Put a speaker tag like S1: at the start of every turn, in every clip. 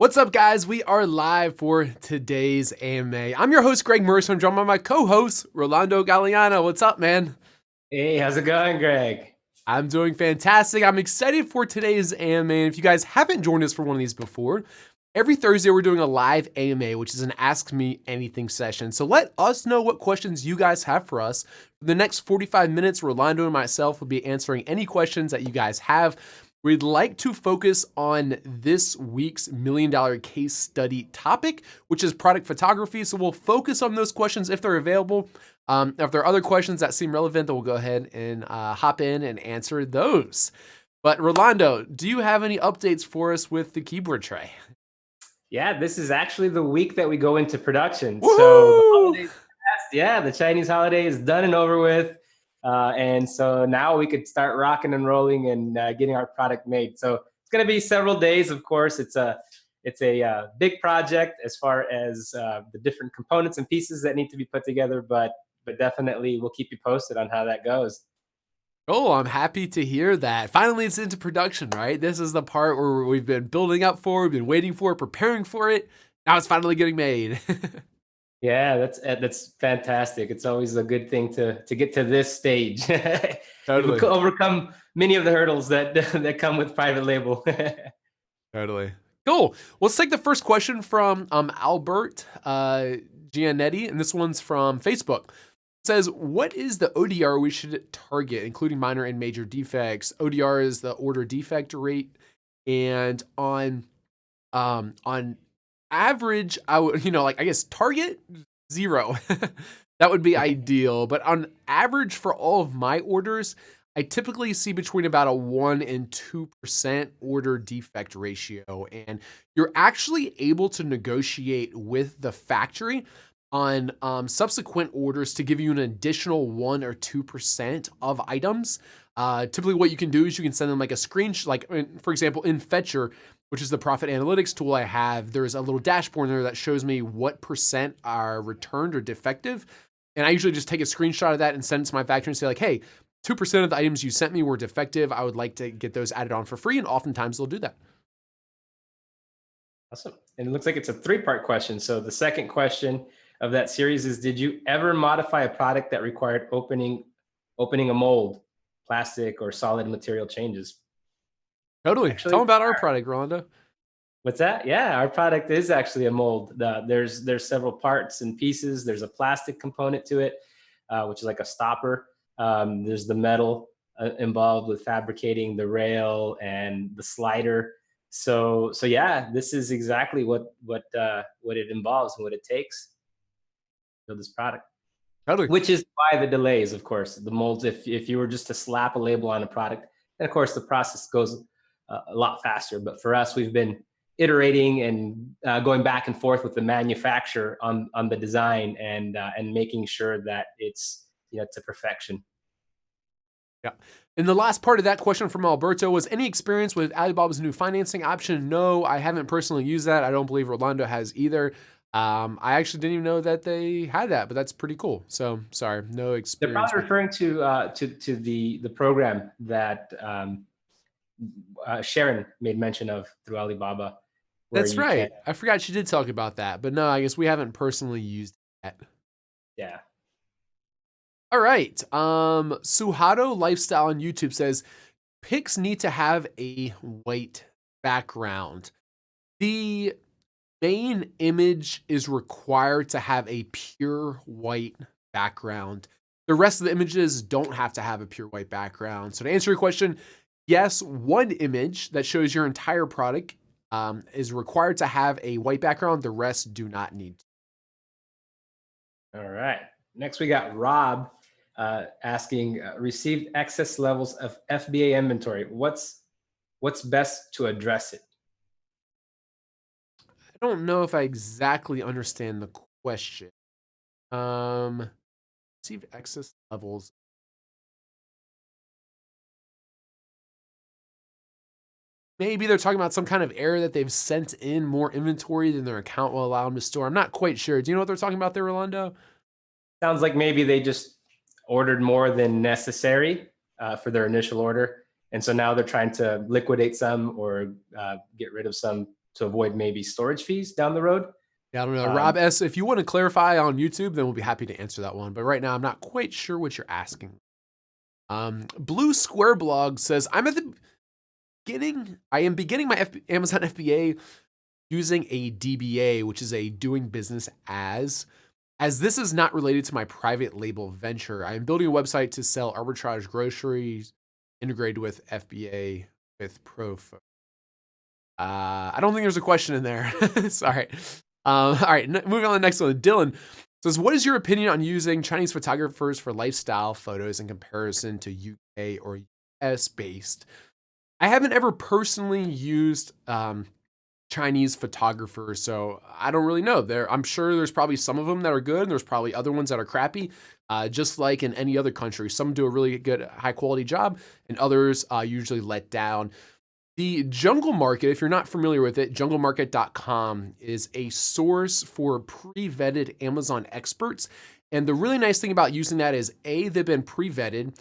S1: What's up, guys? We are live for today's AMA. I'm your host, Greg Mercer. I'm joined by my co-host, Rolando Galliano. What's up, man?
S2: Hey, how's it going, Greg?
S1: I'm doing fantastic. I'm excited for today's AMA. And if you guys haven't joined us for one of these before, every Thursday we're doing a live AMA, which is an Ask Me Anything session. So let us know what questions you guys have for us. For the next 45 minutes, Rolando and myself will be answering any questions that you guys have. We'd like to focus on this week's $1 million case study topic, which is product photography. So we'll focus on those questions if they're available. If there are other questions that seem relevant, then we'll go ahead and hop in and answer those. But Rolando, do you have any updates for us with the keyboard tray?
S2: Yeah, this is actually the week that we go into production.
S1: Woo-hoo!
S2: So the holidays passed. Yeah, the Chinese holiday is done and over with. And so now we could start rocking and rolling and getting our product made. So it's going to be several days, of course. It's a big project as far as the different components and pieces that need to be put together, but definitely we'll keep you posted on how that goes.
S1: Oh, I'm happy to hear that. Finally, it's into production, right? This is the part where we've been building up for, we've been waiting for, preparing for it. Now it's finally getting made.
S2: Yeah, that's fantastic. It's always a good thing to get to this stage. You've
S1: Totally.
S2: overcome many of the hurdles that come with private label.
S1: Totally. Cool. Well, let's take the first question from Albert Gianetti, and this one's from Facebook. It says, what is the ODR we should target, including minor and major defects? ODR is the order defect rate, and on average, I would, I guess target 0. That would be ideal. But on average for all of my orders, I typically see between about a 1 and 2% order defect ratio. And you're actually able to negotiate with the factory on subsequent orders to give you an additional 1 or 2% of items. Typically what you can do is you can send them like a screenshot, like for example, in Fetcher, which is the profit analytics tool I have, there's a little dashboard in there that shows me what percent are returned or defective. And I usually just take a screenshot of that and send it to my factory and say like, hey, 2% of the items you sent me were defective. I would like to get those added on for free. And oftentimes they'll do that.
S2: Awesome. And it looks like it's a 3-part question. So the second question of that series is, did you ever modify a product that required opening a mold, plastic or solid material changes?
S1: Totally.
S2: Actually,
S1: Tell them about our product, Rolando.
S2: what's that? Yeah, our product is actually a mold. There's several parts and pieces. There's a plastic component to it, which is like a stopper. There's the metal involved with fabricating the rail and the slider. So yeah, this is exactly what it involves and what it takes to build this product.
S1: Totally.
S2: Which is why the delays, of course. The molds, if you were just to slap a label on a product, then of course the process goes a lot faster. But for us, we've been iterating and going back and forth with the manufacturer on the design and making sure that it's to perfection.
S1: Yeah. And the last part of that question from Alberto was, any experience with Alibaba's new financing option? No, I haven't personally used that. I don't believe Rolando has either. I actually didn't even know that they had that, but that's pretty cool. So sorry, no
S2: They're
S1: experience.
S2: probably referring to the program that Sharon made mention of through Alibaba.
S1: That's right. I forgot she did talk about that, but no, I guess we haven't personally used that.
S2: Yeah.
S1: All right. Suhado Lifestyle on YouTube says, pics need to have a white background. The main image is required to have a pure white background. The rest of the images don't have to have a pure white background. So to answer your question, yes, one image that shows your entire product is required to have a white background. The rest do not need to.
S2: All right. Next, we got Rob asking, received excess levels of FBA inventory. What's best to address it?
S1: I don't know if I exactly understand the question. Received excess levels. Maybe they're talking about some kind of error that they've sent in more inventory than their account will allow them to store. I'm not quite sure. Do you know what they're talking about there, Rolando?
S2: Sounds like maybe they just ordered more than necessary for their initial order. And so now they're trying to liquidate some or get rid of some to avoid maybe storage fees down the road.
S1: Yeah, I don't know. Rob S., if you want to clarify on YouTube, then we'll be happy to answer that one. But right now, I'm not quite sure what you're asking. Blue Square Blog says, I am beginning my Amazon FBA using a DBA, which is a doing business as. As this is not related to my private label venture, I am building a website to sell arbitrage groceries integrated with FBA with Profo. I don't think there's a question in there. Sorry. All right, moving on to the next one. Dylan says, what is your opinion on using Chinese photographers for lifestyle photos in comparison to UK or US based? I haven't ever personally used Chinese photographers, so I don't really know. I'm sure there's probably some of them that are good, and there's probably other ones that are crappy. Just like in any other country, some do a really good, high quality job, and others usually let down. The Jungle Market, if you're not familiar with it, junglemarket.com is a source for pre-vetted Amazon experts. And the really nice thing about using that is A, they've been pre-vetted.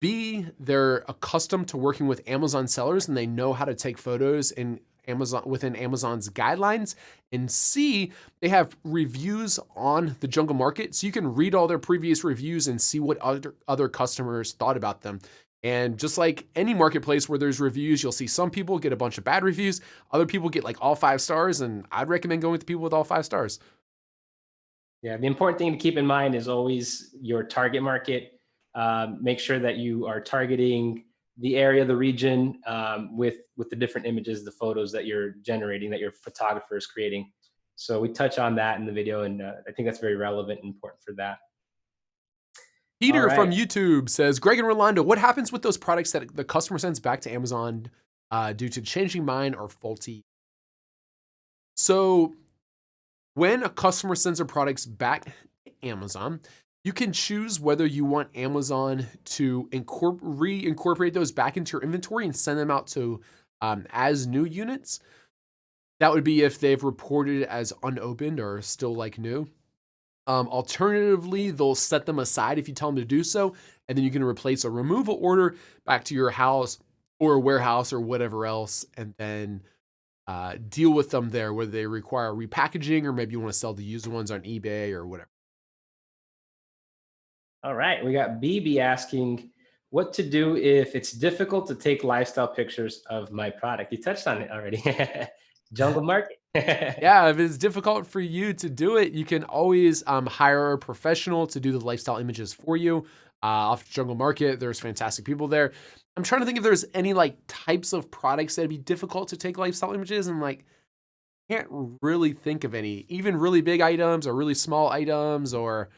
S1: B, they're accustomed to working with Amazon sellers and they know how to take photos in Amazon within Amazon's guidelines. And C, they have reviews on the Jungle Market. So you can read all their previous reviews and see what other customers thought about them. And just like any marketplace where there's reviews, you'll see some people get a bunch of bad reviews. Other people get like all 5 stars. And I'd recommend going with the people with all 5 stars.
S2: Yeah, the important thing to keep in mind is always your target market. Make sure that you are targeting the area, the region, with the different images, the photos that you're generating, that your photographer is creating. So we touch on that in the video, and I think that's very relevant and important for that.
S1: Peter from YouTube says, Greg and Rolando, what happens with those products that the customer sends back to Amazon due to changing mind or faulty? So when a customer sends their products back to Amazon, you can choose whether you want Amazon to reincorporate those back into your inventory and send them out to as new units. That would be if they've reported it as unopened or still like new. Alternatively, they'll set them aside if you tell them to do so, and then you can replace a removal order back to your house or warehouse or whatever else, and then deal with them there, whether they require repackaging or maybe you want to sell the used ones on eBay or whatever.
S2: All right, we got BB asking what to do if it's difficult to take lifestyle pictures of my product. You touched on it already. Jungle Market.
S1: Yeah, if it's difficult for you to do it, you can always hire a professional to do the lifestyle images for you. Off Jungle Market, there's fantastic people there. I'm trying to think if there's any like types of products that'd be difficult to take lifestyle images, and like can't really think of any, even really big items or really small items, or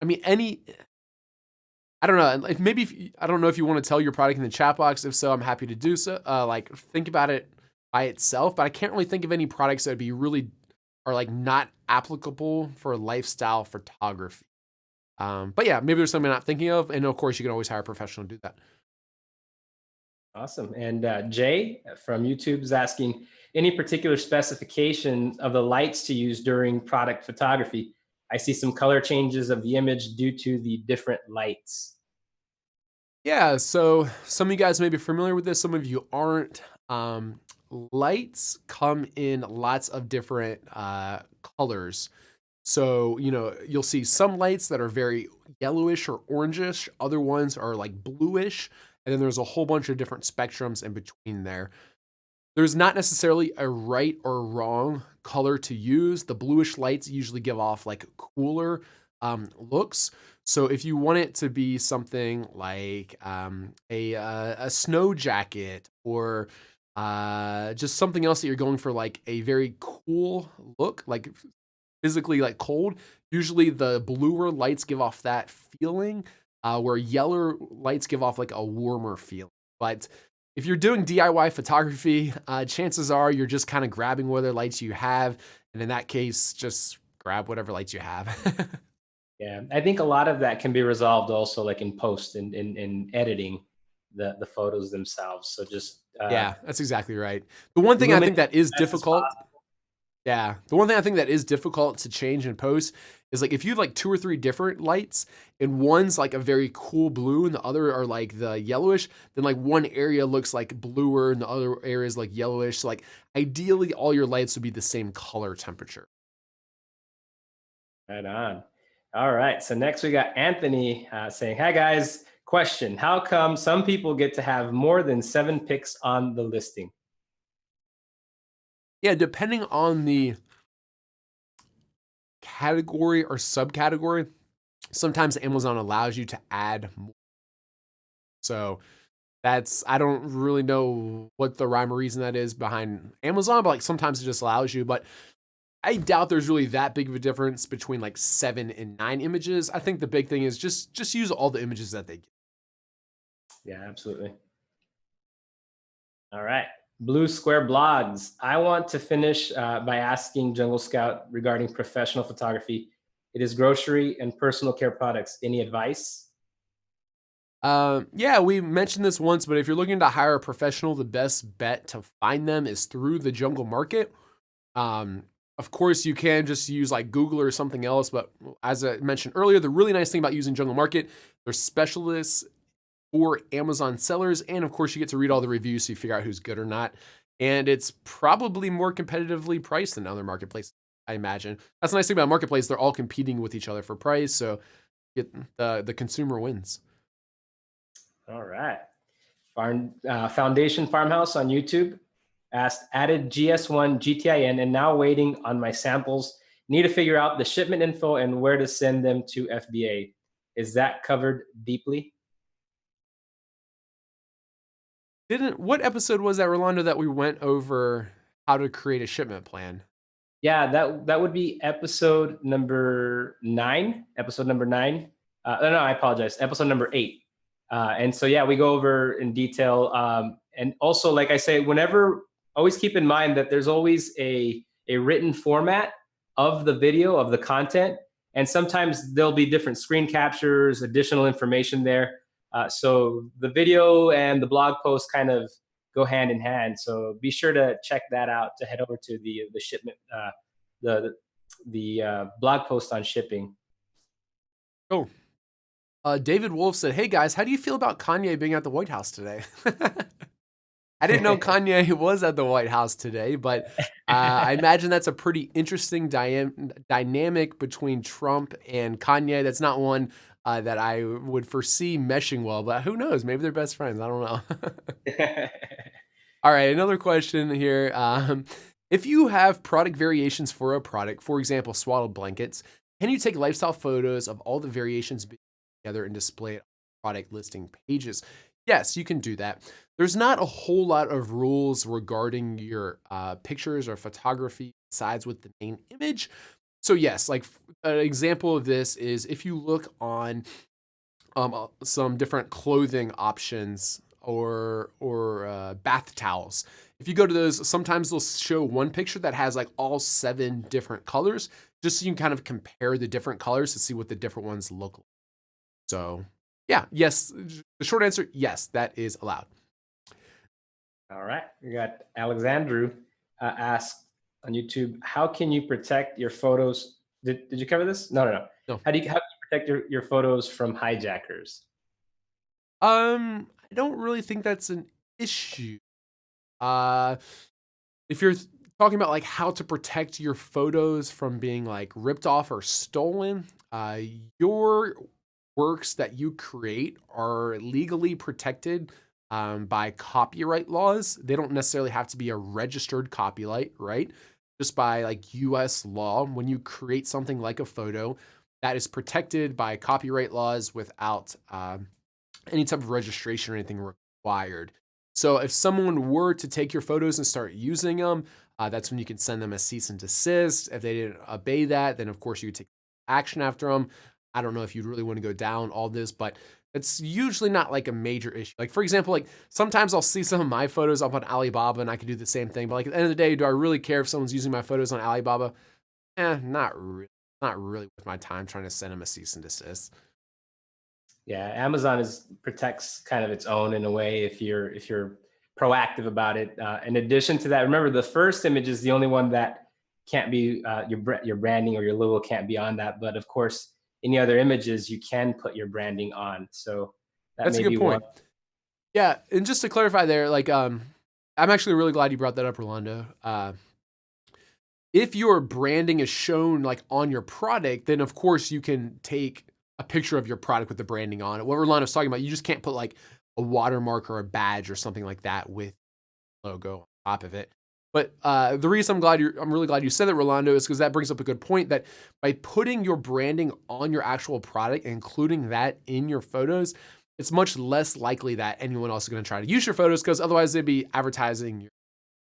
S1: I mean I don't know. I don't know if you want to tell your product in the chat box. If so, I'm happy to do so. Like think about it by itself, but I can't really think of any products that would be really are like not applicable for lifestyle photography. But yeah, maybe there's something I'm not thinking of. And of course you can always hire a professional to do that.
S2: Awesome. And Jay from YouTube is asking, any particular specifications of the lights to use during product photography? I see some color changes of the image due to the different lights.
S1: Yeah, so some of you guys may be familiar with this, some of you aren't. Lights come in lots of different colors. So, you'll see some lights that are very yellowish or orangish, other ones are like bluish, and then there's a whole bunch of different spectrums in between there. There's not necessarily a right or wrong color to use. The bluish lights usually give off like cooler looks. So if you want it to be something like a snow jacket or just something else that you're going for, like a very cool look, like physically like cold, usually the bluer lights give off that feeling, where yellow lights give off like a warmer feeling. But if you're doing DIY photography, chances are you're just kind of grabbing whatever lights you have. And in that case, just grab whatever lights you have.
S2: Yeah, I think a lot of that can be resolved also like in post and in editing the photos themselves. So just
S1: yeah, that's exactly right. The one thing I think that is difficult. Yeah. The one thing I think that is difficult to change in post is like if you have like 2 or 3 different lights and one's like a very cool blue and the other are like the yellowish, then like one area looks like bluer and the other area is like yellowish. So like ideally all your lights would be the same color temperature.
S2: Right on. All right. So next we got Anthony saying, "Hi guys, question: how come some people get to have more than 7 pics on the listing?"
S1: Yeah, depending on the category or subcategory, sometimes Amazon allows you to add more. So that's I don't really know what the rhyme or reason that is behind Amazon, but like sometimes it just allows you. But I doubt there's really that big of a difference between like 7 and 9 images. I think the big thing is just use all the images that they give.
S2: Yeah, absolutely. All right. Blue Square Blogs. I want to finish by asking Jungle Scout regarding professional photography. It is grocery and personal care products. Any advice?
S1: Yeah, we mentioned this once, but if you're looking to hire a professional, the best bet to find them is through the jungle market. Um, of course, you can just use like Google or something else, but as I mentioned earlier, the really nice thing about using Jungle Market, they're specialists for Amazon sellers, and of course, you get to read all the reviews so you figure out who's good or not. And it's probably more competitively priced than other marketplaces, I imagine. That's the nice thing about marketplace; they're all competing with each other for price, so the consumer wins.
S2: All right. Foundation Farmhouse on YouTube asked, added GS1 GTIN and now waiting on my samples. Need to figure out the shipment info and where to send them to FBA. Is that covered deeply?
S1: Didn't what episode was that, Rolando, that we went over how to create a shipment plan?
S2: Yeah, that would be episode number 9. Episode number 9. No, I apologize. Episode number 8. And so yeah, we go over in detail. And also, like I say, whenever always keep in mind that there's always a written format of the video of the content, and sometimes there'll be different screen captures, additional information there. So the video and the blog post kind of go hand in hand. So be sure to check that out to head over to the shipment the blog post on shipping.
S1: Oh, David Wolf said, "Hey guys, how do you feel about Kanye being at the White House today?" I didn't know Kanye was at the White House today, but I imagine that's a pretty interesting dynamic between Trump and Kanye. That's not one that I would foresee meshing well, but who knows? Maybe they're best friends. I don't know. All right, another question here. If you have product variations for a product, for example, swaddle blankets, can you take lifestyle photos of all the variations together and display it on product listing pages? Yes, you can do that. There's not a whole lot of rules regarding your pictures or photography besides with the main image. So yes, like an example of this is if you look on some different clothing options or bath towels. If you go to those, sometimes they'll show one picture that has like all 7 different colors, just so you can kind of compare the different colors to see what the different ones look like. So yeah, yes, the short answer, yes, that is allowed.
S2: All right, we got Alexandru asked on YouTube, how can you protect your photos? Did you cover this? No, no, no.
S1: No.
S2: How do you protect your photos from hijackers?
S1: I don't really think that's an issue. Uh, if you're talking about like how to protect your photos from being like ripped off or stolen, your works that you create are legally protected by copyright laws. They don't necessarily have to be a registered copyright, right? Just by like US law, when you create something like a photo, that is protected by copyright laws without any type of registration or anything required. So if someone were to take your photos and start using them, that's when you can send them a cease and desist. If they didn't obey that, then of course you would take action after them. I don't know if you'd really want to go down all this, but it's usually not like a major issue. Like for example, like sometimes I'll see some of my photos up on Alibaba and I can do the same thing. But like at the end of the day, do I really care if someone's using my photos on Alibaba? Not really with my time trying to send them a cease and desist.
S2: Yeah, Amazon protects kind of its own in a way if you're proactive about it. In addition to that, remember the first image is the only one that can't be your branding or your logo can't be on that. But of course, any other images you can put your branding on. So that
S1: That's a
S2: may
S1: good
S2: be one.
S1: point. Yeah, and just to clarify there, like, I'm actually really glad you brought that up, Rolando. If your branding is shown like on your product, then of course you can take a picture of your product with the branding on it. What Rolando's talking about, you just can't put like a watermark or a badge or something like that with logo on top of it. But the reason I'm really glad you said that, Rolando, is because that brings up a good point that by putting your branding on your actual product and including that in your photos, it's much less likely that anyone else is going to try to use your photos because otherwise they'd be advertising,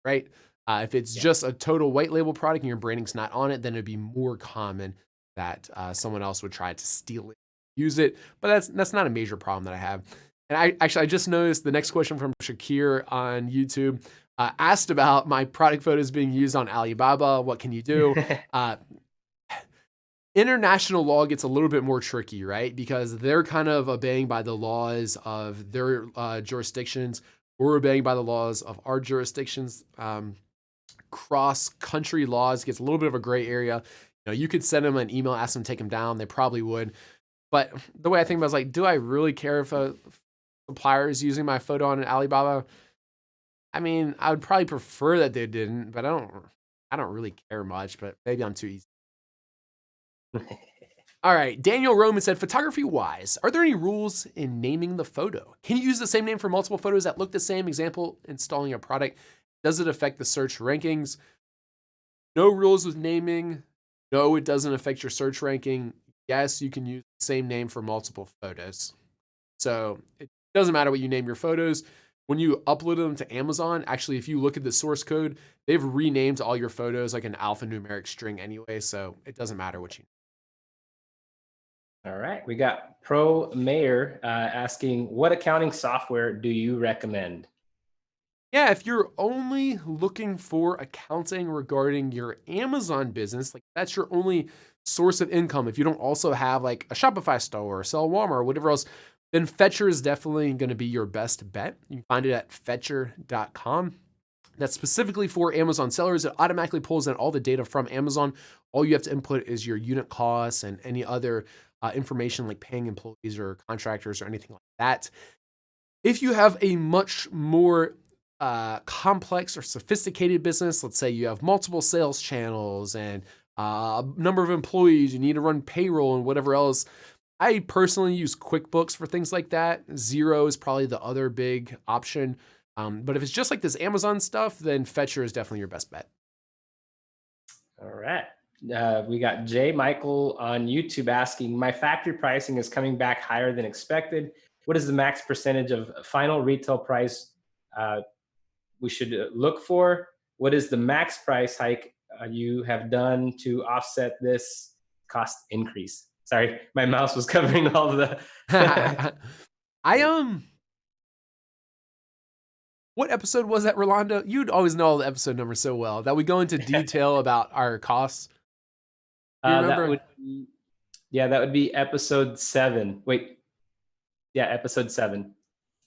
S1: right? If it's
S2: Yeah.
S1: just a total white label product and your branding's not on it, then it'd be more common that someone else would try to steal it, use it. But that's not a major problem that I have. And I just noticed the next question from Shakir on YouTube asked about my product photos being used on Alibaba. What can you do? International law gets a little bit more tricky, right? Because they're kind of obeying by the laws of their jurisdictions. We're obeying by the laws of our jurisdictions. Cross-country laws gets a little bit of a gray area. You know, you could send them an email, ask them to take them down. They probably would. But the way I think about it is like, do I really care if a supplier is using my photo on an Alibaba? I mean, I would probably prefer that they didn't, but I don't really care much, but maybe I'm too easy. All right, Daniel Roman said, photography wise, are there any rules in naming the photo? Can you use the same name for multiple photos that look the same? Example, installing a product. Does it affect the search rankings? No rules with naming. No, it doesn't affect your search ranking. Yes, you can use the same name for multiple photos. So it doesn't matter what you name your photos. When you upload them to Amazon, actually, if you look at the source code, they've renamed all your photos like an alphanumeric string anyway. So it doesn't matter what you name.
S2: All right. We got Pro Mayor asking, what accounting software do you recommend?
S1: Yeah, if you're only looking for accounting regarding your Amazon business, like that's your only source of income. If you don't also have like a Shopify store or sell Walmart or whatever else, then Fetcher is definitely going to be your best bet. You can find it at Fetcher.com. That's specifically for Amazon sellers. It automatically pulls in all the data from Amazon. All you have to input is your unit costs and any other information like paying employees or contractors or anything like that. If you have a much more complex or sophisticated business, let's say you have multiple sales channels and a number of employees, you need to run payroll and whatever else. I personally use QuickBooks for things like that. Xero is probably the other big option. But if it's just like this Amazon stuff, then Fetcher is definitely your best bet.
S2: All right. We got Jay Michael on YouTube asking, my factory pricing is coming back higher than expected. What is the max percentage of final retail price we should look for? What is the max price hike you have done to offset this cost increase? Sorry, my mouse was covering all of the.
S1: I What episode was that, Rolando? You'd always know all the episode numbers so well that we go into detail about our costs. Do you remember?
S2: That would be episode 7. Wait, yeah, episode 7.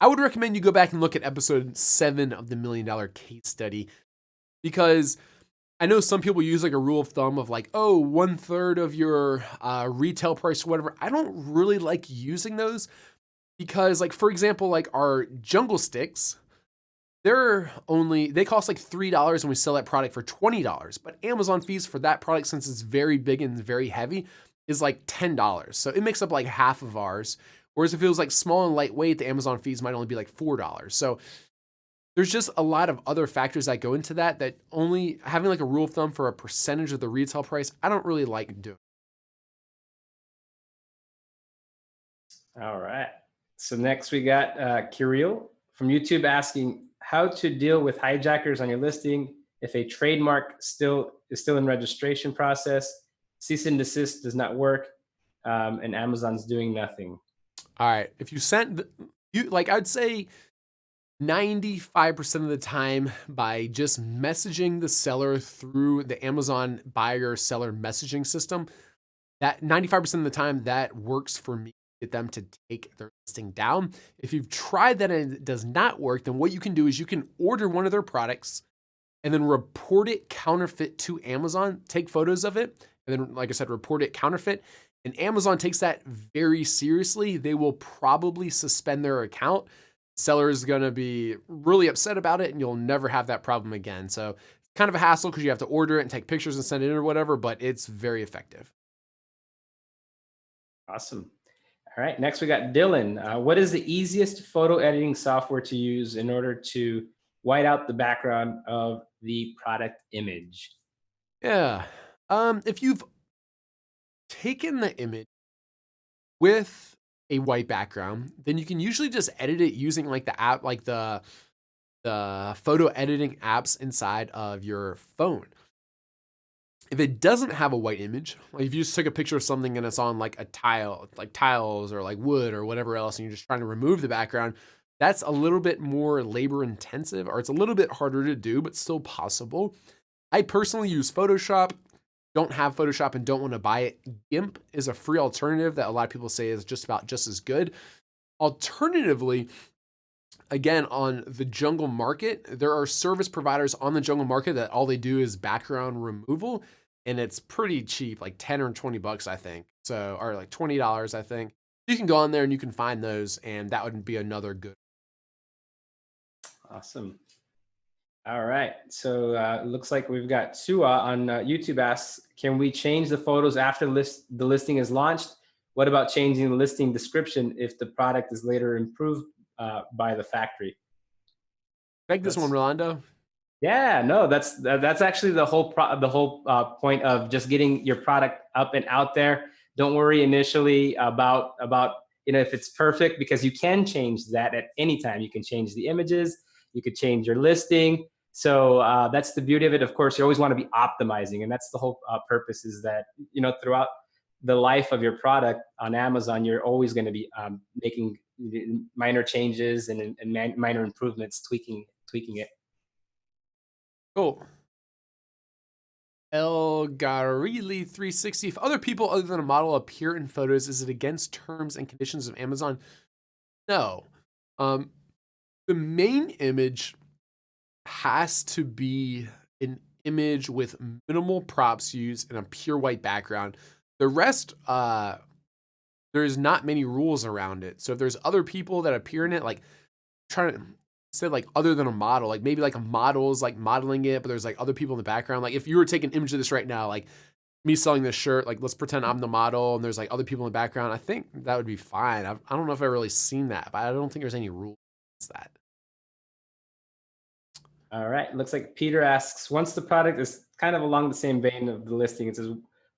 S1: I would recommend you go back and look at episode 7 of the $1 Million Case Study, because I know some people use like a rule of thumb of like, oh, 1/3 of your retail price or whatever. I don't really like using those because, like, for example, like our jungle sticks, they cost like $3 and we sell that product for $20. But Amazon fees for that product, since it's very big and very heavy, is like $10. So it makes up like half of ours. Whereas if it was like small and lightweight, the Amazon fees might only be like $4. So there's just a lot of other factors that go into that only having like a rule of thumb for a percentage of the retail price, I don't really like doing.
S2: All right. So next we got Kirill from YouTube asking how to deal with hijackers on your listing if a trademark is still in registration process, cease and desist does not work, and Amazon's doing nothing.
S1: All right. If you sent I'd say 95% of the time by just messaging the seller through the Amazon buyer seller messaging system, that 95% of the time that works for me, get them to take their listing down. If you've tried that and it does not work, then what you can do is you can order one of their products and then report it counterfeit to Amazon, take photos of it, and then, like I said, report it counterfeit. And Amazon takes that very seriously. They will probably suspend their account. Seller is going to be really upset about it, and you'll never have that problem again. So it's kind of a hassle because you have to order it and take pictures and send it in or whatever, but it's very effective.
S2: Awesome. All right, next we got Dylan. What is the easiest photo editing software to use in order to white out the background of the product image?
S1: Yeah. If you've taken the image with a white background, then you can usually just edit it using like the app, like the photo editing apps inside of your phone. If it doesn't have a white image, like if you just took a picture of something and it's on like a tile, like tiles or like wood or whatever else, and you're just trying to remove the background, that's a little bit more labor intensive, or it's a little bit harder to do, but still possible. I personally use Photoshop, don't have Photoshop and don't want to buy it. GIMP is a free alternative that a lot of people say is just as good. Alternatively, again, on the jungle market, there are service providers on the jungle market that all they do is background removal, and it's pretty cheap, like 10 or 20 bucks, I think. So, or like $20, I think. You can go on there and you can find those, and that would be another good.
S2: Awesome. All right. So it looks like we've got Sua on YouTube asks, can we change the photos after the listing is launched? What about changing the listing description if the product is later improved by the factory?
S1: Take this one, Rolando.
S2: Yeah, no, that's actually the whole point of just getting your product up and out there. Don't worry initially about if it's perfect, because you can change that at any time. You can change the images, you could change your listing. So that's the beauty of it. Of course, you always want to be optimizing, and that's the whole purpose. Is that throughout the life of your product on Amazon, you're always going to be making minor changes and minor improvements, tweaking it.
S1: Cool. Elgarili 360. If other people other than a model appear in photos, is it against terms and conditions of Amazon? No. The main image has to be an image with minimal props used and a pure white background. The rest, there's not many rules around it. So if there's other people that appear in it, like trying to say like other than a model, like maybe like a model's like modeling it, but there's like other people in the background. Like if you were taking an image of this right now, like me selling this shirt, like let's pretend I'm the model and there's like other people in the background, I think that would be fine. I don't know if I've really seen that, but I don't think there's any rules against that.
S2: All right. Looks like Peter asks, once the product is kind of along the same vein of the listing, it says,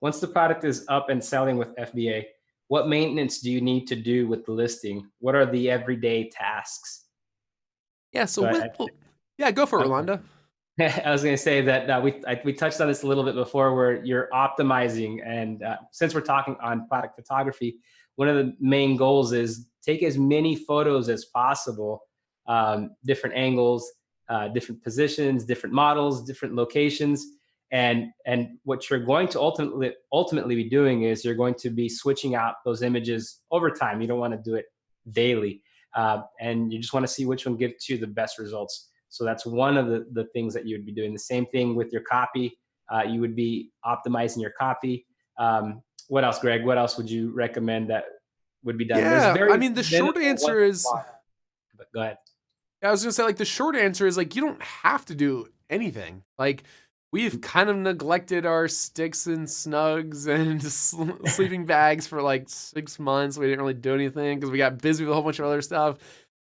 S2: once the product is up and selling with FBA, what maintenance do you need to do with the listing? What are the everyday tasks?
S1: Yeah. So yeah, go for it, Rolando.
S2: I was going to say that we touched on this a little bit before, where you're optimizing. And since we're talking on product photography, one of the main goals is take as many photos as possible, different angles, different positions, different models, different locations. And what you're going to ultimately be doing is you're going to be switching out those images over time. You don't want to do it daily. And you just want to see which one gives you the best results. So that's one of the things that you would be doing. The same thing with your copy. You would be optimizing your copy. What else, Greg? What else would you recommend that would be done?
S1: Yeah, I mean, the short answer is,
S2: but go ahead.
S1: I was gonna say, like, the short answer is like you don't have to do anything. Like we've kind of neglected our sticks and snugs and sleeping bags for like 6 months. We didn't really do anything because we got busy with a whole bunch of other stuff.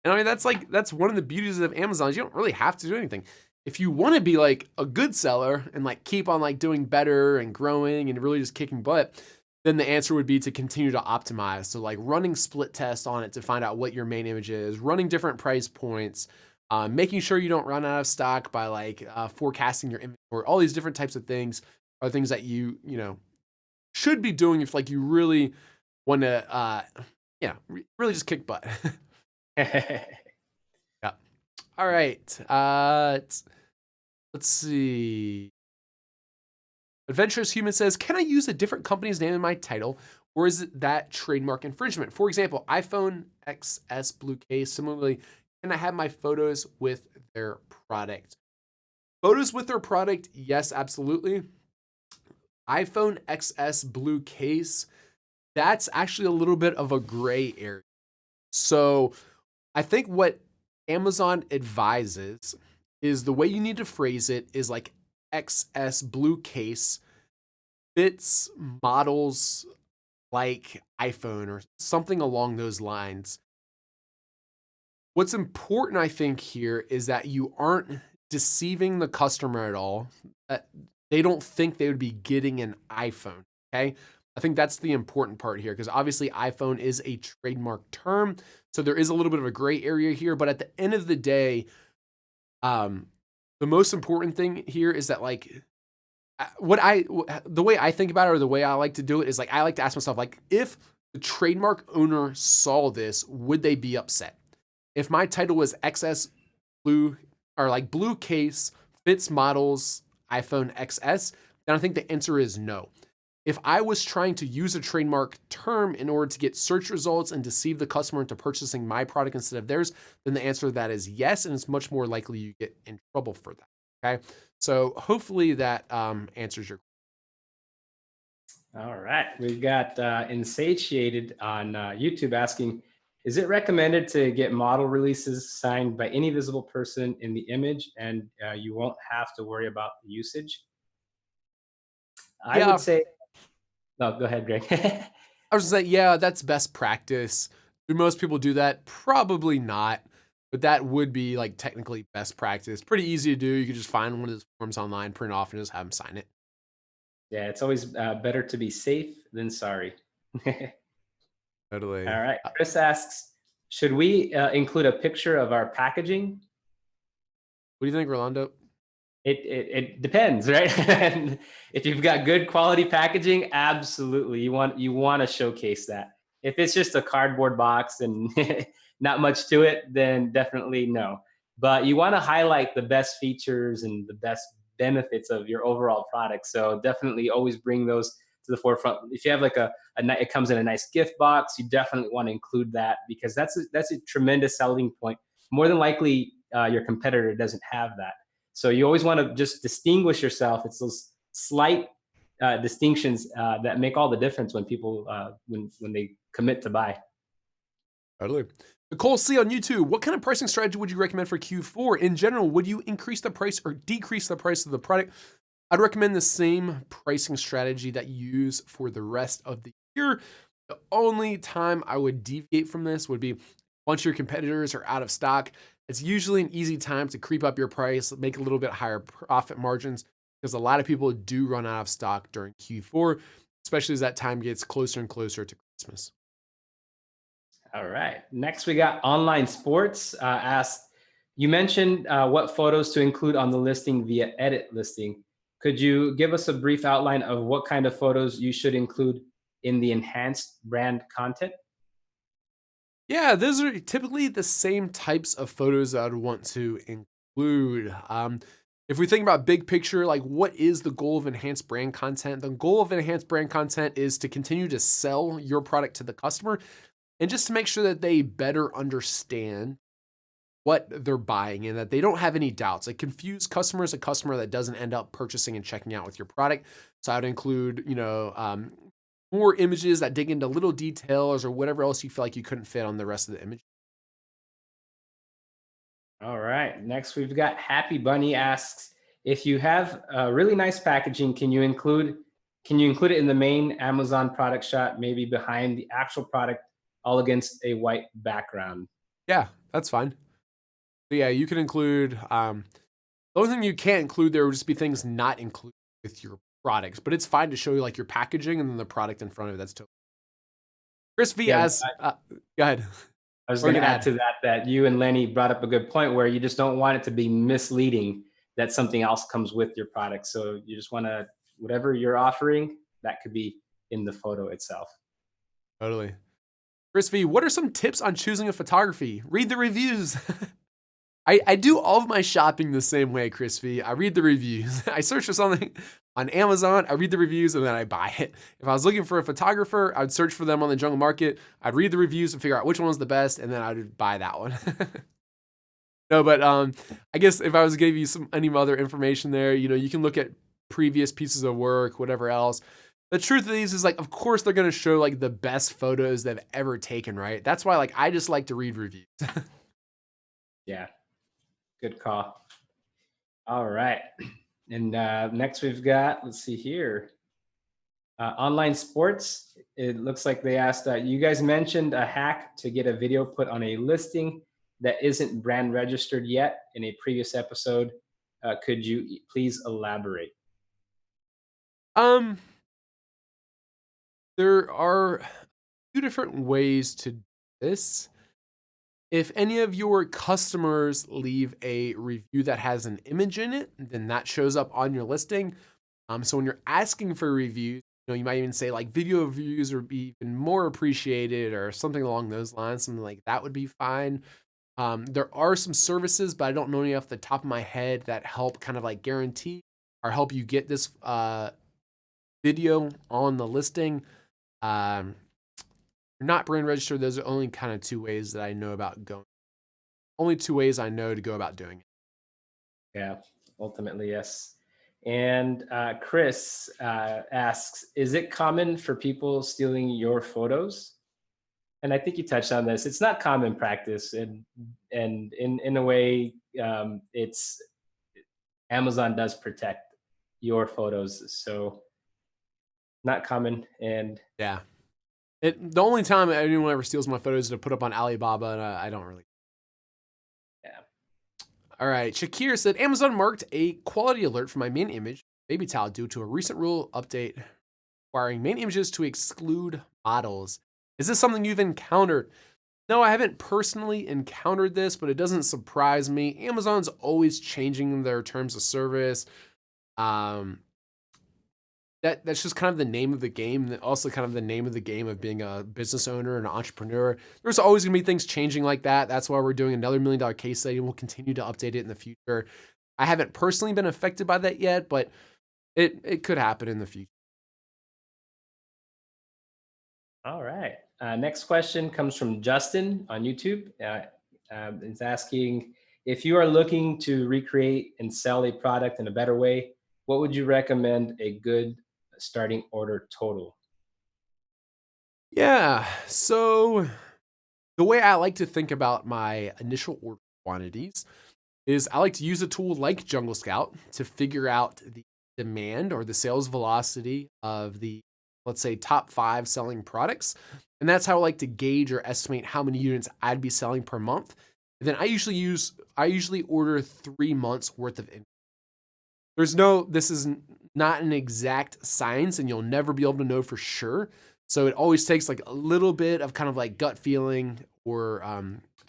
S1: And I mean, that's one of the beauties of Amazon is you don't really have to do anything. If you want to be like a good seller and like keep on like doing better and growing and really just kicking butt, then the answer would be to continue to optimize. So like running split tests on it to find out what your main image is, running different price points, making sure you don't run out of stock by like forecasting your inventory. All these different types of things are things that you should be doing if like you really want to really just kick butt. Yeah. All right. Let's see. Adventurous Human says, can I use a different company's name in my title, or is it that trademark infringement? For example, iPhone XS Blue Case. Similarly, can I have my photos with their product? Photos with their product, yes, absolutely. iPhone XS blue case, that's actually a little bit of a gray area. So I think what Amazon advises is the way you need to phrase it is like XS blue case fits models like iPhone or something along those lines. What's important, I think, here is that you aren't deceiving the customer at all. That they don't think they would be getting an iPhone. Okay. I think that's the important part here because obviously iPhone is a trademark term. So there is a little bit of a gray area here. But at the end of the day, the most important thing here is that like the way I think about it or the way I like to do it is like I like to ask myself like if the trademark owner saw this, would they be upset? If my title was XS blue or like blue case fits models iPhone XS, then I think the answer is no. If I was trying to use a trademark term in order to get search results and deceive the customer into purchasing my product instead of theirs, then the answer to that is yes, and it's much more likely you get in trouble for that. Okay, so hopefully that answers your.
S2: All right. We've got Insatiated on YouTube asking, is it recommended to get model releases signed by any visible person in the image and you won't have to worry about the usage? I would
S1: Yeah,
S2: say, no, go ahead, Greg.
S1: I was just saying, yeah, that's best practice. Do most people do that? Probably not, but that would be like technically best practice. Pretty easy to do. You could just find one of those forms online, print off, and just have them sign it.
S2: Yeah, it's always better to be safe than sorry.
S1: Totally.
S2: All right. Chris asks, should we include a picture of our packaging?
S1: What do you think, Rolando?
S2: It depends, right? And if you've got good quality packaging, absolutely, you want to showcase that. If it's just a cardboard box and not much to it, then definitely no. But you want to highlight the best features and the best benefits of your overall product. So definitely always bring those to the forefront. If you have like it comes in a nice gift box, you definitely want to include that because that's a tremendous selling point. More than likely, your competitor doesn't have that. So you always want to just distinguish yourself. It's those slight distinctions that make all the difference when people when they commit to buy.
S1: Totally. Nicole C on YouTube, what kind of pricing strategy would you recommend for Q4? In general, would you increase the price or decrease the price of the product? I'd recommend the same pricing strategy that you use for the rest of the year. The only time I would deviate from this would be once your competitors are out of stock. It's usually an easy time to creep up your price, make a little bit higher profit margins because a lot of people do run out of stock during Q4, especially as that time gets closer and closer to Christmas.
S2: All right. Next, we got Online Sports asked, you mentioned what photos to include on the listing via edit listing. Could you give us a brief outline of what kind of photos you should include in the enhanced brand content?
S1: Yeah, those are typically the same types of photos that I'd want to include. If we think about big picture, like what is the goal of enhanced brand content? The goal of enhanced brand content is to continue to sell your product to the customer and just to make sure that they better understand what they're buying and that they don't have any doubts. Like confused customer is a customer that doesn't end up purchasing and checking out with your product. So I would include, more images that dig into little details or whatever else you feel like you couldn't fit on the rest of the image.
S2: All right. Next, we've got Happy Bunny asks, if you have really nice packaging, can you include it in the main Amazon product shot, maybe behind the actual product, all against a white background?
S1: Yeah, that's fine. But yeah, you can include, the only thing you can't include there would just be things not included with your products, but it's fine to show you like your packaging and then the product in front of it. That's totally. Chris V
S2: Yeah,
S1: as, go ahead.
S2: I was
S1: Or you
S2: going to
S1: can
S2: add to that you and Lenny brought up a good point where you just don't want it to be misleading that something else comes with your product. So you just want to, whatever you're offering, that could be in the photo itself.
S1: Totally. Chris V, what are some tips on choosing a photography? Read the reviews. I do all of my shopping the same way, Chris V. I read the reviews. I search for something on Amazon, I read the reviews, and then I buy it. If I was looking for a photographer, I'd search for them on the jungle market. I'd read the reviews and figure out which one was the best, and then I'd buy that one. No, but I guess if I was to give you any other information there, you can look at previous pieces of work, whatever else. The truth of these is like, of course, they're gonna show like the best photos they've ever taken, right? That's why like I just like to read reviews.
S2: Yeah, good call. All right. And next we've got, let's see here, online sports. It looks like they asked, you guys mentioned a hack to get a video put on a listing that isn't brand registered yet in a previous episode. Could you please elaborate?
S1: Um, there are two different ways to do this. If any of your customers leave a review that has an image in it, then that shows up on your listing. So when you're asking for reviews, you might even say like video reviews would be even more appreciated or something along those lines. Something like that would be fine. There are some services, but I don't know any off the top of my head that help kind of like guarantee or help you get this video on the listing. Um, you're not brand registered. Those are only kind of two ways that I know about going. Only two ways I know to go about doing it.
S2: Yeah, ultimately, yes. And Chris asks, is it common for people stealing your photos? And I think you touched on this. It's not common practice, and in a way, it's Amazon does protect your photos, so not common. And
S1: Yeah. The only time anyone ever steals my photos is to put up on Alibaba, and I don't really.
S2: yeah,
S1: All right. Shakir said Amazon marked a quality alert for my main image, baby towel, due to a recent rule update requiring main images to exclude models. Is this something you've encountered? No, I haven't personally encountered this, but it doesn't surprise me. Amazon's always changing their terms of service. Um, that's just kind of the name of the game. Also, kind of the name of the game of being a business owner and an entrepreneur. There's always going to be things changing like that. That's why we're doing another $1 million case study, and we'll continue to update it in the future. I haven't personally been affected by that yet, but it could happen in the future.
S2: all right. Next question comes from Justin on YouTube. It's asking, if you are looking to recreate and sell a product in a better way, what would you recommend a good starting order total?
S1: Yeah. So the way I like to think about my initial order quantities is I like to use a tool like Jungle Scout to figure out the demand or the sales velocity of the, let's say, top 5 selling products. And that's how I like to gauge or estimate how many units I'd be selling per month. And then I usually order 3 months worth of inventory. This is not an exact science, and you'll never be able to know for sure. So it always takes like a little bit of kind of like gut feeling or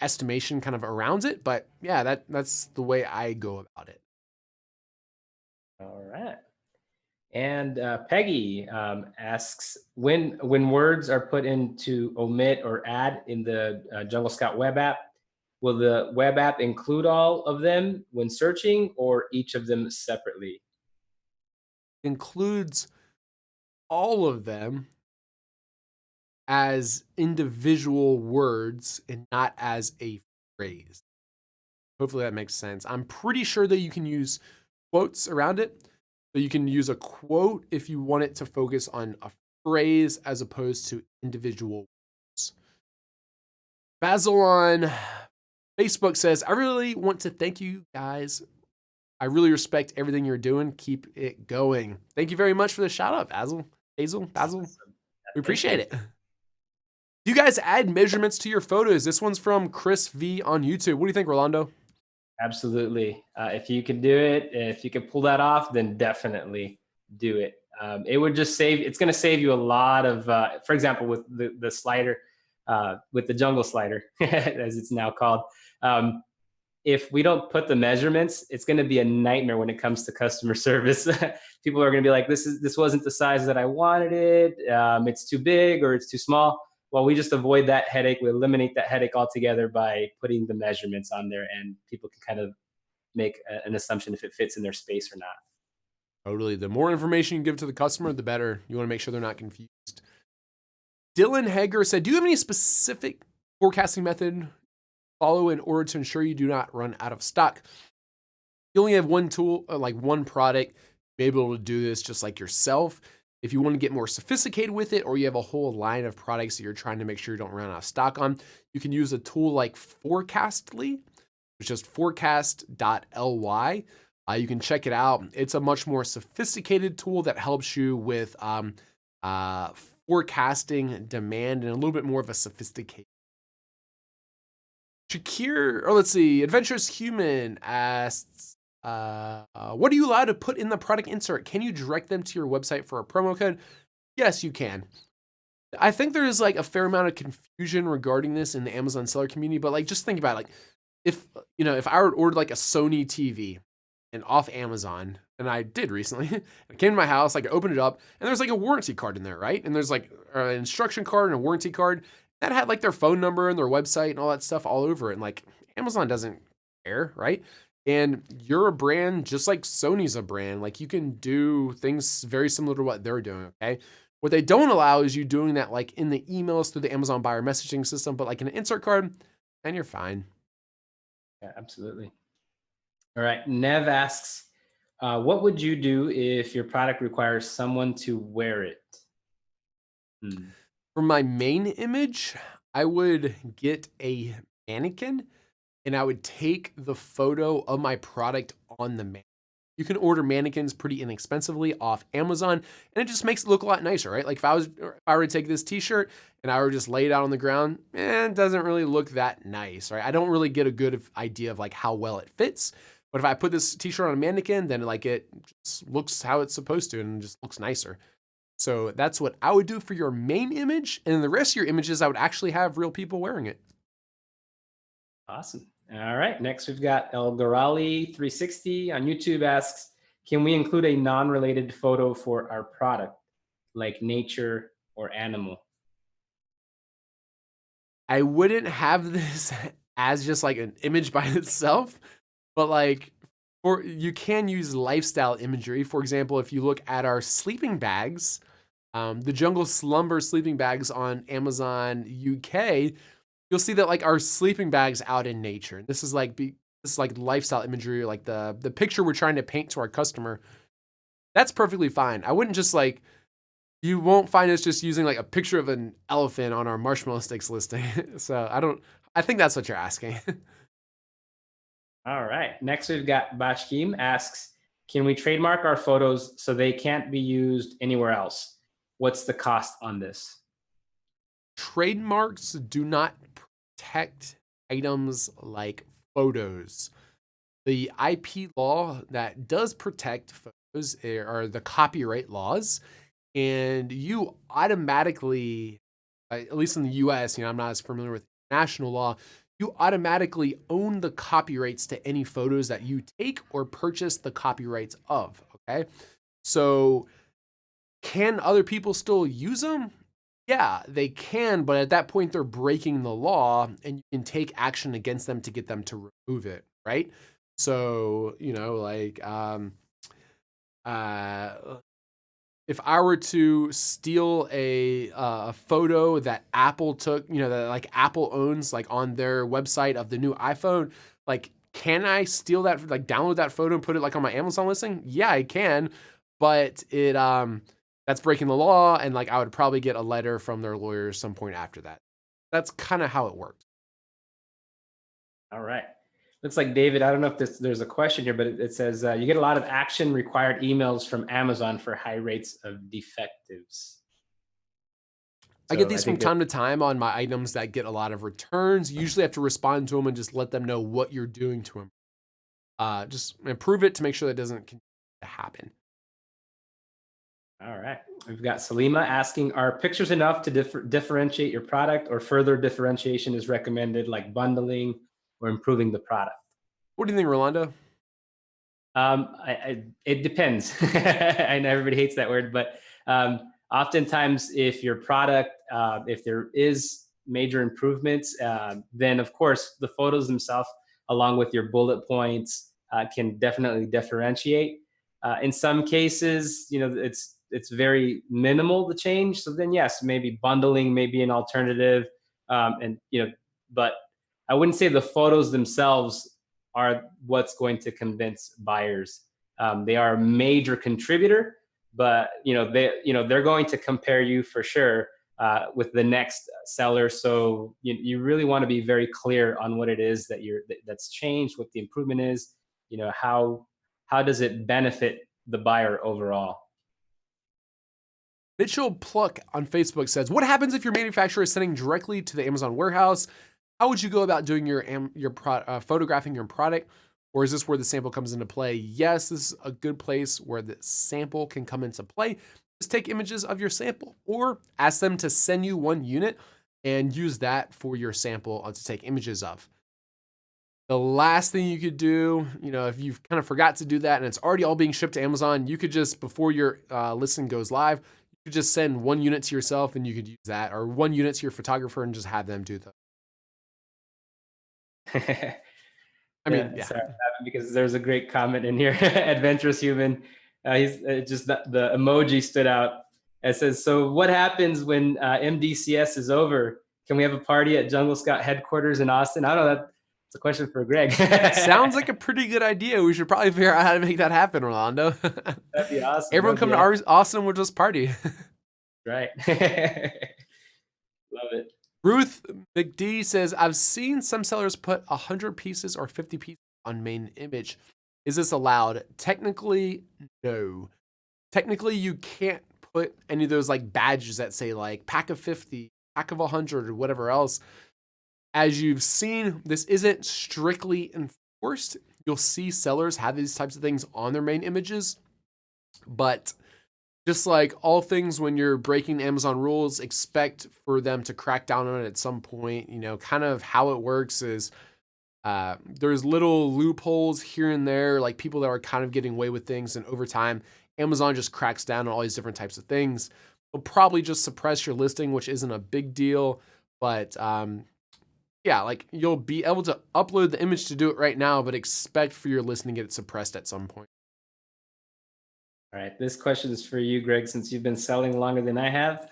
S1: estimation kind of around it. But yeah, that's the way I go about it.
S2: All right. And Peggy asks, when words are put into omit or add in the Jungle Scout web app, will the web app include all of them when searching, or each of them separately?
S1: Includes all of them as individual words and not as a phrase. Hopefully that makes sense. I'm pretty sure that you can use quotes around it. So you can use a quote if you want it to focus on a phrase as opposed to individual words. Basil on Facebook says, I really want to thank you guys. I really respect everything you're doing. Keep it going. Thank you very much for the shout out, Basil. Basil. We appreciate it. Do you guys add measurements to your photos? This one's from Chris V on YouTube. What do you think, Rolando?
S2: Absolutely. If you can do it, if you can pull that off, then definitely do it. It would just it's going to save you a lot of, for example, with the slider, with the jungle slider, as it's now called. If we don't put the measurements, it's going to be a nightmare when it comes to customer service. People are going to be like, this wasn't the size that I wanted it. It's too big or it's too small. Well, we just avoid that headache. We eliminate that headache altogether by putting the measurements on there, and people can kind of make an assumption if it fits in their space or not.
S1: Totally. The more information you give to the customer, the better. You want to make sure they're not confused. Dylan Hager said, do you have any specific forecasting method follow in order to ensure you do not run out of stock. You only have one tool, like one product, be able to do this just like yourself. If you want to get more sophisticated with it, or you have a whole line of products that you're trying to make sure you don't run out of stock on, you can use a tool like Forecastly, which is forecast.ly. You can check it out. It's a much more sophisticated tool that helps you with forecasting demand and a little bit more of a sophisticated. Shakir, or let's see, Adventurous Human asks, what are you allowed to put in the product insert? Can you direct them to your website for a promo code? Yes, you can. I think there is like a fair amount of confusion regarding this in the Amazon seller community, but like just think about it. Like if I would order like a Sony TV and off Amazon, and I did recently, I came to my house, like I opened it up, and there's like a warranty card in there, right? And there's like an instruction card and a warranty card that had like their phone number and their website and all that stuff all over it. And like Amazon doesn't care, right? And you're a brand just like Sony's a brand. Like you can do things very similar to what they're doing, okay? What they don't allow is you doing that like in the emails through the Amazon buyer messaging system, but like in an insert card, and you're fine.
S2: Yeah, absolutely. All right. Nev asks, what would you do if your product requires someone to wear it?
S1: For my main image, I would get a mannequin and I would take the photo of my product on the mannequin. You can order mannequins pretty inexpensively off Amazon, and it just makes it look a lot nicer, right? Like if I were to take this t-shirt and I were just lay it out on the ground, it doesn't really look that nice, right? I don't really get a good idea of like how well it fits. But if I put this t-shirt on a mannequin, then like it just looks how it's supposed to and just looks nicer. So that's what I would do for your main image. And the rest of your images, I would actually have real people wearing it.
S2: Awesome. All right. Next, we've got El Garali 360 on YouTube asks, can we include a non-related photo for our product, like nature or animal?
S1: I wouldn't have this as just like an image by itself, but like you can use lifestyle imagery. For example, if you look at our sleeping bags, the Jungle Slumber sleeping bags on Amazon UK, you'll see that like our sleeping bags out in nature. This is like lifestyle imagery, like the picture we're trying to paint to our customer. That's perfectly fine. I wouldn't just like, you won't find us just using like a picture of an elephant on our marshmallow sticks listing. So I think that's what you're asking.
S2: All right. Next, we've got Bashkim asks, can we trademark our photos so they can't be used anywhere else? What's the cost on this?
S1: Trademarks do not protect items like photos. The IP law that does protect photos are the copyright laws, and you automatically, at least in the US, I'm not as familiar with national law, you automatically own the copyrights to any photos that you take or purchase the copyrights of, okay? So can other people still use them? Yeah, they can, but at that point they're breaking the law and you can take action against them to get them to remove it, right? So, if I were to steal a photo that Apple took, that like Apple owns like on their website of the new iPhone, like can I steal that, like download that photo and put it like on my Amazon listing? Yeah, I can, but that's breaking the law, and like I would probably get a letter from their lawyers some point after that. That's kind of how it works.
S2: All right. Looks like David, I don't know if there's a question here, but it says you get a lot of action required emails from Amazon for high rates of defectives.
S1: I get these from time to time on my items that get a lot of returns. Usually I have to respond to them and just let them know what you're doing to them. Just improve it to make sure that doesn't continue to happen.
S2: All right. We've got Salima asking, are pictures enough to differentiate your product, or further differentiation is recommended, like bundling or improving the product?
S1: What do you think, Rolando?
S2: It depends. I know everybody hates that word, but oftentimes if your product, if there is major improvements, then of course the photos themselves, along with your bullet points, can definitely differentiate. In some cases, it's very minimal, the change. So then yes, maybe bundling may be an alternative. But I wouldn't say the photos themselves are what's going to convince buyers. They are a major contributor, but they're going to compare you for sure with the next seller. So you really want to be very clear on what it is that's changed, what the improvement is. How does it benefit the buyer overall?
S1: Mitchell Pluck on Facebook says, "What happens if your manufacturer is sending directly to the Amazon warehouse? How would you go about doing your photographing your product? Or is this where the sample comes into play?" Yes, this is a good place where the sample can come into play. Just take images of your sample or ask them to send you one unit and use that for your sample to take images of. The last thing you could do, if you've kind of forgot to do that and it's already all being shipped to Amazon, you could just, before your listing goes live, you could just send one unit to yourself and you could use that, or one unit to your photographer and just have them do that. I mean, yeah.
S2: Sorry, because there's a great comment in here. Adventurous human. He's just the emoji stood out. It says, "So what happens when MDCS is over? Can we have a party at Jungle Scout headquarters in Austin?" I don't know. That's a question for Greg.
S1: Sounds like a pretty good idea. We should probably figure out how to make that happen, Rolando.
S2: That'd be awesome.
S1: Everyone come to Austin, we'll just party.
S2: Right. Love it.
S1: Ruth McD says, "I've seen some sellers put 100 pieces or 50 pieces on main image. Is this allowed?" Technically, no. Technically, you can't put any of those like badges that say like pack of 50, pack of 100, or whatever else. As you've seen, this isn't strictly enforced. You'll see sellers have these types of things on their main images, but just like all things, when you're breaking Amazon rules, expect for them to crack down on it at some point. Kind of how it works is there's little loopholes here and there, like people that are kind of getting away with things. And over time, Amazon just cracks down on all these different types of things. They'll probably just suppress your listing, which isn't a big deal. But yeah, like you'll be able to upload the image to do it right now, but expect for your listing to get suppressed at some point.
S2: All right, this question is for you, Greg, since you've been selling longer than I have.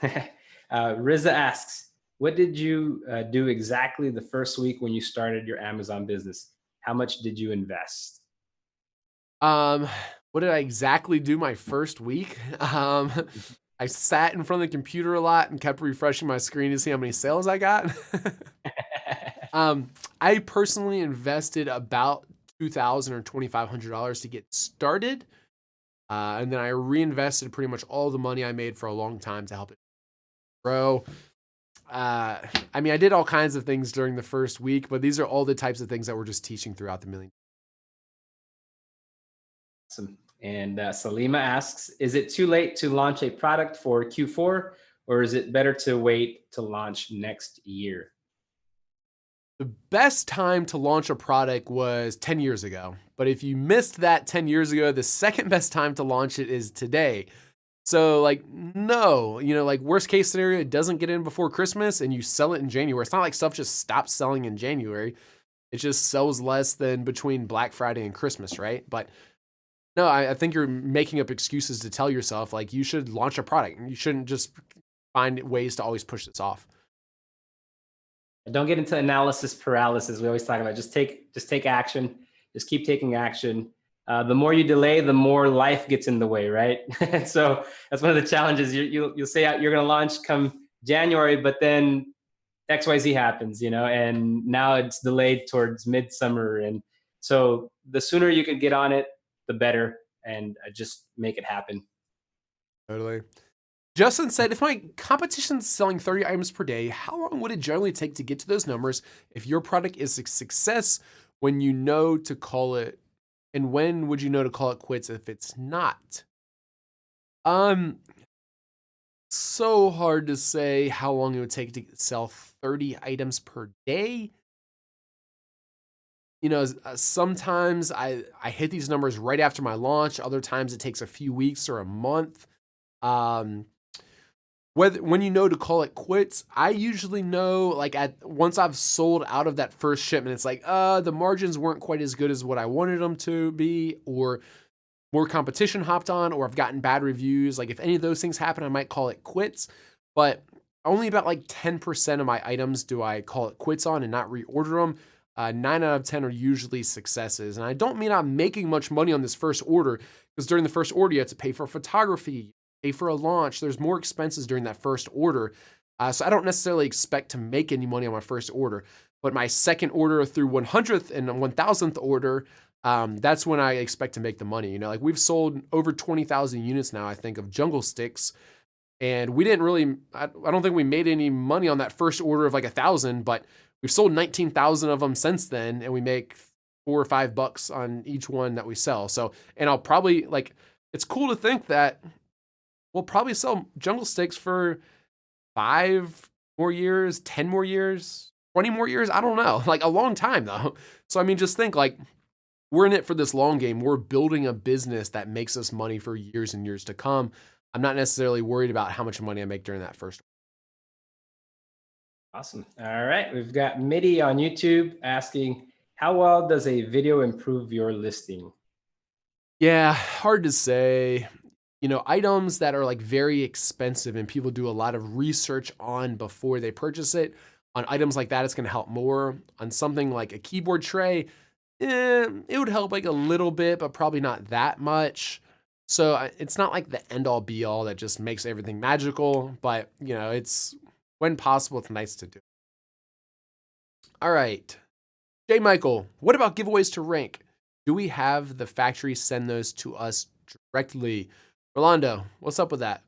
S2: Riza asks, "What did you do exactly the first week when you started your Amazon business? How much did you invest?"
S1: What did I exactly do my first week? I sat in front of the computer a lot and kept refreshing my screen to see how many sales I got. I personally invested about $2,000 or $2,500 to get started. And then I reinvested pretty much all the money I made for a long time to help it grow. I did all kinds of things during the first week, but these are all the types of things that we're just teaching throughout the million.
S2: Awesome. And Salima asks, "Is it too late to launch a product for Q4, or is it better to wait to launch next year?"
S1: The best time to launch a product was 10 years ago. But if you missed that 10 years ago, the second best time to launch it is today. So no, worst case scenario, it doesn't get in before Christmas and you sell it in January. It's not like stuff just stops selling in January. It just sells less than between Black Friday and Christmas, right? But no, I think you're making up excuses to tell yourself you should launch a product. You shouldn't just find ways to always push this off.
S2: Don't get into analysis paralysis. We always talk about just take action. Just keep taking action. The more you delay, the more life gets in the way, right? So that's one of the challenges. You'll say you're going to launch come January, but then XYZ happens, and now it's delayed towards midsummer. And so the sooner you can get on it, the better, and just make it happen.
S1: Totally. Justin said, "If my competition's selling 30 items per day, how long would it generally take to get to those numbers if your product is a success when you know to call it, and when would you know to call it quits if it's not?" So hard to say how long it would take to sell 30 items per day. Sometimes I hit these numbers right after my launch. Other times it takes a few weeks or a month. When you know to call it quits, I usually know once I've sold out of that first shipment, it's the margins weren't quite as good as what I wanted them to be, or more competition hopped on, or I've gotten bad reviews. If any of those things happen, I might call it quits, but only about 10% of my items do I call it quits on and not reorder them. 9 out of 10 are usually successes. And I don't mean I'm making much money on this first order, because during the first order, you have to pay for photography, pay for a launch. There's more expenses during that first order. So I don't necessarily expect to make any money on my first order. But my second order through 100th and 1000th order, that's when I expect to make the money. You know, like we've sold over 20,000 units now, I think, of jungle sticks. And we didn't really, I don't think we made any money on that first order of like 1,000, but we've sold 19,000 of them since then. And we make $4 or $5 on each one that we sell. So, and I'll probably like, it's cool to think that we'll probably sell jungle sticks for 5 more years, 10 more years, 20 more years. I don't know, like a long time though. So, I mean, just think like we're in it for this long game. We're building a business that makes us money for years and years to come. I'm not necessarily worried about how much money I make during that first.
S2: Awesome. All right. We've got Mitty on YouTube asking, how well does a video improve your listing?
S1: Yeah, hard to say. You know, items that are like very expensive and people do a lot of research on before they purchase it, on items like that, it's going to help more. On something like a keyboard tray, it would help like a little bit, but probably not that much. So it's not like the end all be all that just makes everything magical, but you know, it's when possible, it's nice to do. All right. J. Michael, what about giveaways to rank? Do we have the factory send those to us directly? Rolando, what's up with that?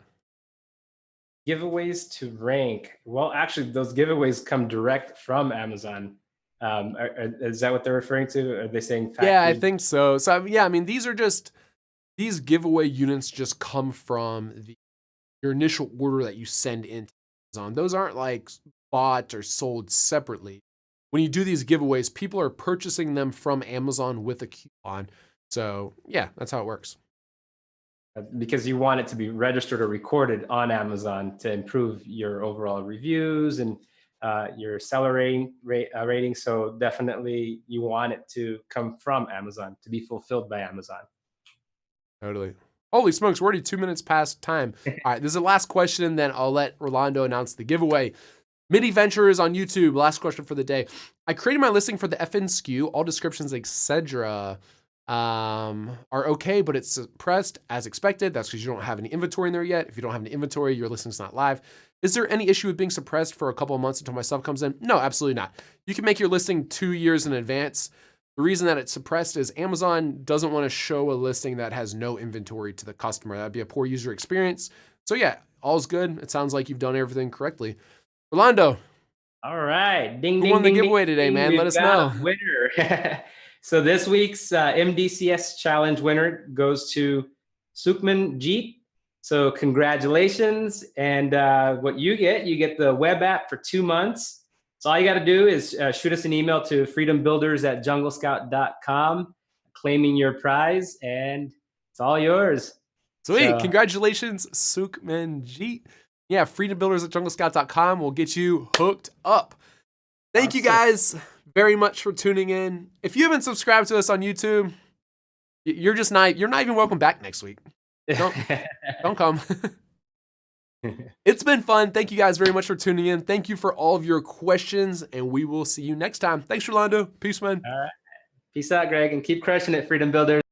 S2: Giveaways to rank. Well, actually, those giveaways come direct from Amazon. Is that what they're referring to? Are they saying factory?
S1: Yeah, I think so. So yeah, I mean, these giveaway units just come from your initial order that you send into Amazon. Those aren't like bought or sold separately. When you do these giveaways, people are purchasing them from Amazon with a coupon. So yeah, that's how it works.
S2: Because you want it to be registered or recorded on Amazon to improve your overall reviews and your seller rating. So definitely you want it to come from Amazon, to be fulfilled by Amazon.
S1: Totally. Holy smokes, we're already 2 minutes past time. All right, this is the last question, then I'll let Rolando announce the giveaway. Midi Ventures on YouTube, last question for the day. I created my listing for the FN SKU, all descriptions, etc. Are okay, but it's suppressed as expected. That's because you don't have any inventory in there yet. If you don't have any inventory, your listing's not live. Is there any issue with being suppressed for a couple of months until my stuff comes in? No, absolutely not. You can make your listing 2 years in advance. The reason that it's suppressed is Amazon doesn't want to show a listing that has no inventory to the customer. That'd be a poor user experience. So yeah, all's good. It sounds like you've done everything correctly. Rolando.
S2: All right. Ding,
S1: who
S2: ding,
S1: won the
S2: ding,
S1: giveaway
S2: ding,
S1: today,
S2: ding.
S1: man? Let us know.
S2: Winner. So this week's MDCS challenge winner goes to Sukhman Jeet. So congratulations. And what you get the web app for 2 months. So all you got to do is shoot us an email to freedombuilders@junglescout.com, claiming your prize, and it's all yours.
S1: Sweet. So, congratulations, Sukhman Jeet. Yeah, freedombuilders@junglescout.com will get you hooked up. Thank you guys very much for tuning in. If you haven't subscribed to us on YouTube, you're not even welcome back next week. Don't come. It's been fun. Thank you guys very much for tuning in. Thank you for all of your questions, and we will see you next time. Thanks, Rolando. Peace, man.
S2: All right. Peace out, Greg, and keep crushing it, Freedom Builders.